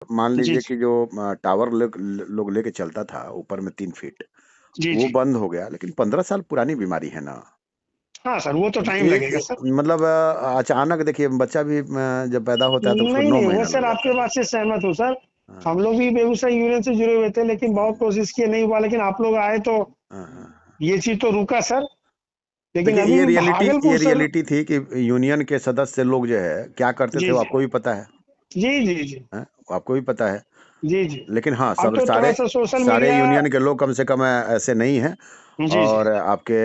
मान जी, लीजिए जी। कि जो टावर लोग लेके चलता था ऊपर में 3 फीट, जी, वो जी। बंद हो गया, लेकिन 15 साल पुरानी बीमारी है ना। हाँ सर, वो तो अब टाइम लगेगा सर। मतलब अचानक देखिए बच्चा भी जब पैदा होता है तो उसको नहीं, 9 नहीं, वो महीना सर लग जाता आपके है। बात से सहमत हूँ सर। हाँ, हम लोग भी बेगूसराय यूनियन से जुड़े हुए थे, लेकिन बहुत हुँ, कोशिश किए, नहीं हुआ, लेकिन आप लोग आए तो हाँ, हाँ, हाँ। ये चीज़ तो रुका सर। लेकिन देखिए अभी भी ये भागलपुर सर। रियलिटी थी कि यूनियन के सदस्य लोग जो है क्या करते थे जी, वो जी। आपको भी पता है, जी, जी, जी। हैं? आपको भी पता है। जी, जी। लेकिन हाँ, अब सब तो सारे थोड़ा-सा सोशल सारे मीडिया। यूनियन के लोग कम से कम ऐसे नहीं हैं। जी, जी। और आपके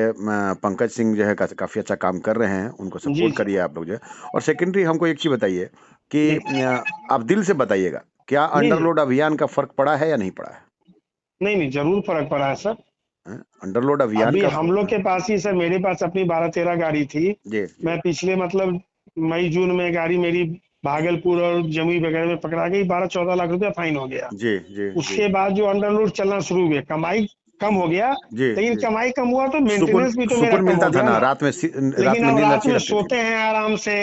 पंकज सिंह जो है काफ़ी अच्छा काम कर रहे हैं, उनको जी, सपोर्ट जी। करिए आप लोग जो है। और सेकेंडरी हमको एक चीज़ बताइए कि जी। आप दिल से बताइएगा, क्या जी, जी। अंडरलोड अभियान का फ़र्क पड़ा है या नहीं पड़ा है? नहीं, नहीं, ज़रूर फ़र्क पड़ा है सर। हैं? अंडरलोड अभियान अभी का हम लोग के पास ही सर, मेरे पास अपनी 12-13 गाड़ी थी। जी, जी। मैं पिछले मतलब मई-जून में गाड़ी मेरी भागलपुर और जमुई वगैरह में पकड़ा गई, 12-14 लाख रुपया फाइन हो गया। जी, जी, जी। उसके बाद जो अंडरलोड चलना शुरू हुए, कमाई कम हो गया, जी, लेकिन जी। कमाई कम हुआ तो सुकून मेंटेनेंस भी तो मेरा सुकून कम मिलता हो था गया ना, ना। रात लेकिन में अब नींद रात अच्छी में लगती थी। सोते हैं आराम से,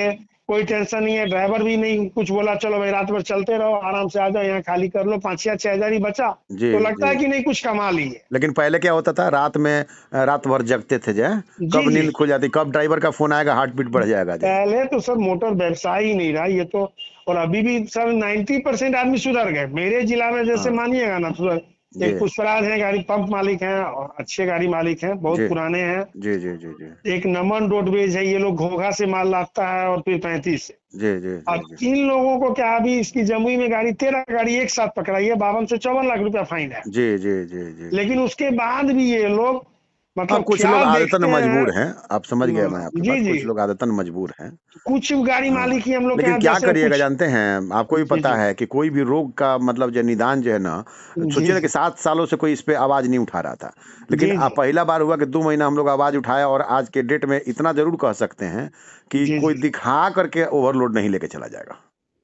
कोई टेंशन नहीं है, ड्राइवर भी नहीं कुछ बोला, चलो भाई रात भर चलते रहो, आराम से आ जाओ, यहाँ खाली कर लो, 5 या 6 हज़ार ही बचा, जी, तो लगता जी। है कि नहीं कुछ कमा लिए। लेकिन पहले क्या होता था रात में रात भर जगते थे जो है, जी, कब जी। नींद खुल जाती, कब ड्राइवर का फ़ोन आएगा, हार्ट बीट बढ़ जाएगा जो है। पहले तो सर मोटर व्यवसाय ही नहीं रहा ये तो। और अभी भी सर 90% आदमी सुधर गए मेरे जिला में, जैसे हाँ। मानिएगा ना तो जी। एक पुष्पराज है, गाड़ी पंप मालिक हैं और अच्छे गाड़ी मालिक हैं, बहुत जी। पुराने हैं। जी, जी, जी, जी। एक नमन रोडवेज है, ये लोग घोघा से माल लाता है और फिर 35 से। जी, जी, जी, अब जी। इन लोगों को क्या, अभी इसकी जमुई में गाड़ी 13 गाड़ी एक साथ पकड़ाई है, 52 से 54 लाख रुपया फाइन है। जी, जी, जी, जी, जी। लेकिन उसके बाद भी ये लोग हाँ, मतलब कुछ लोग क्या आदतन देखते हैं। मजबूर हैं, आप समझ गया मैं आपकी जी, बात, जी। कुछ लोग आदतन मजबूर हैं। कुछ गाड़ी हाँ, मालिक ही हम लोग के लेकिन यहाँ क्या जैसे करिएगा कुछ। जानते हैं, आपको भी जी, पता जी। है कि कोई भी रोग का मतलब जो निदान जो है ना, जी, सोचिए ना कि जी। 7 सालों से कोई इस पे आवाज़ नहीं उठा रहा था। लेकिन जी, जी। पहला बार हुआ कि 2 महीना हम लोग आवाज़ उठाया और आज के डेट में इतना ज़रूर कह सकते हैं कि जी, कोई जी। दिखा करके ओवरलोड नहीं लेके चला जाएगा।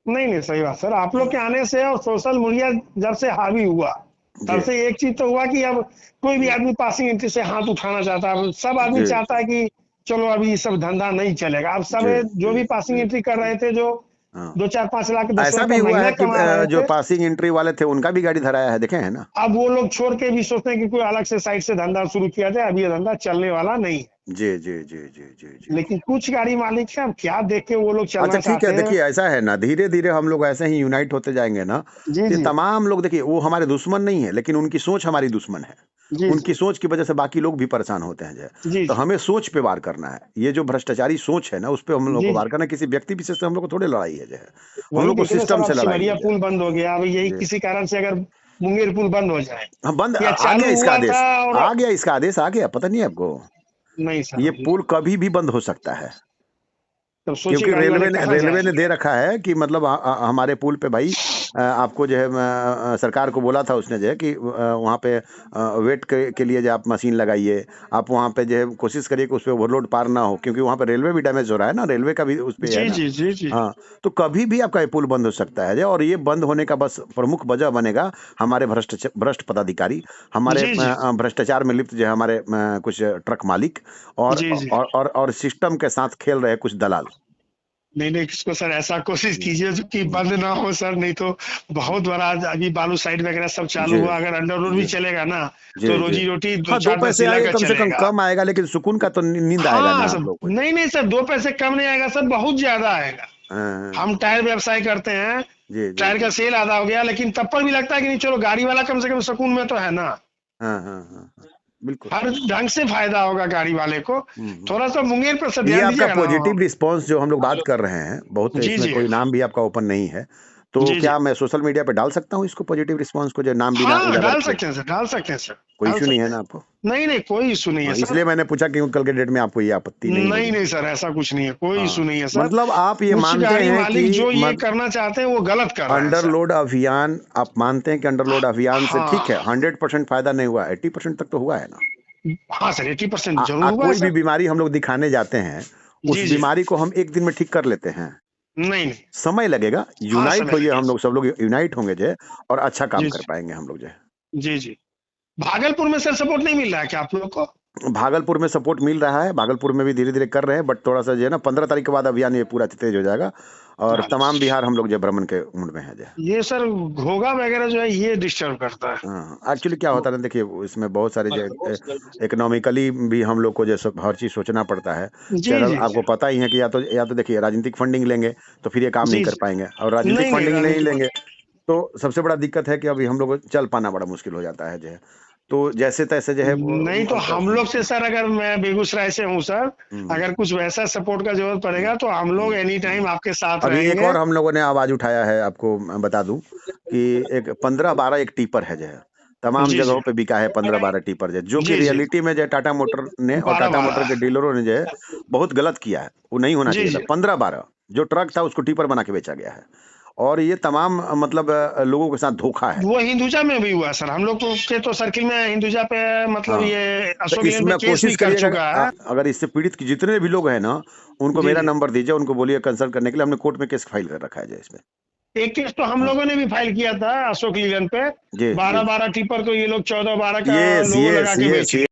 नहीं, नहीं, सही बात सर। आप लोग हुँ, के आने से और सोशल मीडिया जब से हावी हुआ, तब जी, से एक चीज़ तो हुआ कि अब कोई भी जी, आदमी पासिंग एंट्री से हाथ उठाना चाहता है। अब सब आदमी जी, चाहता जी, है कि चलो अभी ये सब धंधा नहीं चलेगा। अब सब जी, जो जी, भी पासिंग जी, एंट्री कर जी, रहे थे, जो हाँ। 2, 4, 5 लाख, 10 ऐसा लाख भी का हुआ महीना है कि कमा रहे जो थे, पासिंग एंट्री वाले थे उनका भी गाड़ी धराया है, देखे हैं ना? अब वो लोग छोड़ के भी सोचते हैं कि कोई अलग से साइड से धंधा शुरू किया जाए। अब ये धंधा चलने वाला नहीं है। जी, जी, जी, जी, जी, जी, जी। लेकिन कुछ गाड़ी मालिक हैं, अब क्या देख के वो लोग अच्छा चलना ठीक है, चाहते हैं। देखिए ऐसा है ना, धीरे-धीरे हम लोग ऐसे ही यूनाइट होते जाएँगे ना, जी, तो ये जी। तमाम लोग देखिए वो हमारे दुश्मन नहीं है, लेकिन उनकी सोच हमारी दुश्मन है। जी, जी। उनकी सोच की वजह से बाकी लोग भी परेशान होते हैं जो है। जी, तो जी। हमें सोच पे वार करना है। ये जो भ्रष्टाचारी सोच है ना, उस पे हम लोग जी, को वार जी। करना है, किसी व्यक्ति विशेष से हम लोग को थोड़ी लड़ाई है जो है। हम वही लोग को देखिए ना सर, सिस्टम अब से लड़ाई सिमरिया है जो है। पुल बंद हो गया। अब यही जी। किसी कारण से अगर मुंगेर पुल बंद हो जाए हाँ, या आ गया चालू इसका हुआ था आदेश। और। आ गया इसका आदेश आ गया, पता नहीं है आपको? नहीं सर, ये अभी नहीं। पुल कभी भी बंद हो सकता है। तब सोचिए क्योंकि गाड़ी वाले कहाँ रेलवे ने जाएँगे? दे रखा है कि मतलब हमारे पुल पे भाई आपको जो है सरकार को बोला था उसने जो है कि वहाँ पे वेट के लिए जो आप मशीन लगाइए, आप वहाँ पे जो है कोशिश करिए कि उस पे ओवरलोड पार ना हो, क्योंकि वहाँ पे रेलवे भी डैमेज हो रहा है ना, रेलवे का भी उस पे है जी, ना। जी, जी, जी। हाँ, तो कभी भी आपका ये पुल बंद हो सकता है जो, और ये बंद होने का बस प्रमुख वजह बनेगा हमारे भ्रष्ट पदाधिकारी, हमारे जी, जी। भ्रष्टाचार में लिप्त जो है हमारे कुछ ट्रक मालिक जी, जी। और सिस्टम के साथ खेल रहे कुछ दलाल। नहीं, नहीं, इसको सर ऐसा कोशिश हुँ, कीजिए जो कि हुँ, बंद ना हो सर, नहीं तो हुँ। बहुत बड़ा आज अभी बालू साइड वगैरह सब चालू जी, हुआ, अगर अंडर रोड भी जी, चलेगा ना, जी, तो जी। रोजी-रोटी हाँ, 2 2-4 पैसे दसिला आएगा का कम से कम, चलेगा। कम आएगा लेकिन सुकून का तो नींद आएगा हाँ, ना आप सब लोग को। नहीं, नहीं सर, 2 पैसे कम नहीं आएगा सर, बहुत ज़्यादा आएगा। हाँ, हाँ, हम हाँ। टायर व्यवसाय करते हैं, जी, जी, टायर का जी। सेल आधा हो गया, लेकिन तब पर भी लगता है कि नहीं चलो गाड़ी वाला कम से कम सुकून में तो है ना। हाँ, हाँ, हाँ, हाँ। बिल्कुल। हर ढंग से फायदा होगा गाड़ी वाले को। हुँ, हुँ। थोड़ा-सा मुंगेर पर से ये ध्यान आपका दीजिएगा ना। पॉजिटिव रिस्पॉन्स जो हम लोग बात कर रहे हैं, बहुत जी, इसमें जी। कोई नाम भी आपका ओपन नहीं है। तो जी, जी। क्या मैं सोशल मीडिया पे डाल सकता हूँ इसको पॉजिटिव रिस्पॉन्स को जो नाम बिना हाँ, उजागर डाल किए? सकते हैं सर, डाल सकते हैं सर, कोई डाल इश्यू नहीं है सकते ना हैं। आपको? नहीं, नहीं, कोई इश्यू नहीं है हाँ, सर। इसलिए मैंने पूछा क्योंकि कल के डेट में आपको ये आपत्ति नहीं नहीं, होगी। नहीं सर, ऐसा कुछ नहीं है, कोई इश्यू हाँ, नहीं है सर। मतलब आप ये कुछ मानते गाड़ी हैं कि मालिक जो ये मत करना चाहते हैं, वो गलत कर रहे हैं सर। अंडरलोड अभियान, आप मानते हैं कि अंडरलोड अभियान से ठीक है, हाँ, 100% फ़ायदा नहीं हुआ, 80% तक तो हुआ है ना? हाँ सर, 80% ज़रूर हुआ है कोई भी सर। बीमारी हम लोग दिखाने जाते हैं, उस जी, जी। बीमारी को हम 1 दिन में ठीक कर लेते हैं। नहीं, नहीं। समय लगेगा, हाँ, यूनाइट समय होइए लगेगा हम लोग, सर। सब लोग यूनाइट होंगे जो है और अच्छा काम जी, कर जी। पाएँगे हम लोग जो है। जी, जी। भागलपुर में सर सपोर्ट नहीं मिल रहा है क्या आप लोग को? भागलपुर में सपोर्ट मिल रहा है, भागलपुर में भी धीरे-धीरे कर रहे हैं, बट थोड़ा-सा जो है ना 15 तारीख के बाद अभियान ये पूरा तेज हो जाएगा और तमाम बिहार हम लोग जो है भ्रमण के मूड में है जो है। ये सर घोघा वगैरह जो है ये डिस्टर्ब करता है। हाँ, एक्चुअली क्या होता है ना, देखिए इसमें बहुत सारे जो इकोनॉमिकली भी हम लोग को जो हर चीज़ सोचना पड़ता है कि जी अगर जी आपको पता ही है कि या तो देखिए राजनीतिक फंडिंग लेंगे तो फिर ये काम नहीं जी कर जी पाएँगे और राजनीतिक नहीं फंडिंग नहीं राजनीति लेंगे तो सबसे बड़ा दिक्कत है कि अभी हम लोग को चल पाना बड़ा मुश्किल हो जाता है जो है। तो जैसे-तैसे जो है नहीं तो हम लोग से सर, अगर मैं बेगूसराय से हूँ सर, हुँ। अगर कुछ वैसा सपोर्ट का जरूरत पड़ेगा तो हम लोग एनी टाइम आपके साथ अभी एक रहेंगे। और हम लोगों ने आवाज़ उठाया है, आपको मैं बता दूँ कि एक 15-12 एक टिपर है जो है, तमाम जी जी जगहों पे बिका है 15-12 टिपर जो कि जी जी रियलिटी में जो है टाटा मोटर ने और बारह टाटा मोटर बारह के डीलरों ने जो है बहुत गलत किया है, वो नहीं होना जी चाहिए था। जी 15-12 जो ट्रक था उसको टिपर बना के बेचा गया है और ये तमाम मतलब लोगों के साथ धोखा है। वो हिंदुजा में भी हुआ सर, हम लोग के तो सर्किल में हिंदुजा पे मतलब हाँ, ये तो अशोक लेन पे इसमें केस भी कोशिश कर करिएगा चुका है। अगर इससे पीड़ित जितने भी लोग हैं ना, उनको जी मेरा जी नंबर दीजिए, उनको बोलिए कंसल्ट करने के लिए, हमने कोर्ट में केस फाइल कर रखा है जो इसमें। एक केस तो हम हाँ, लोगों ने भी फाइल किया था अशोक लीलन पे, जी, जी। 12-12 टिपर को ये लोग 14-12 का येस, लोगो येस, लगा के येस, बेच ये लिए।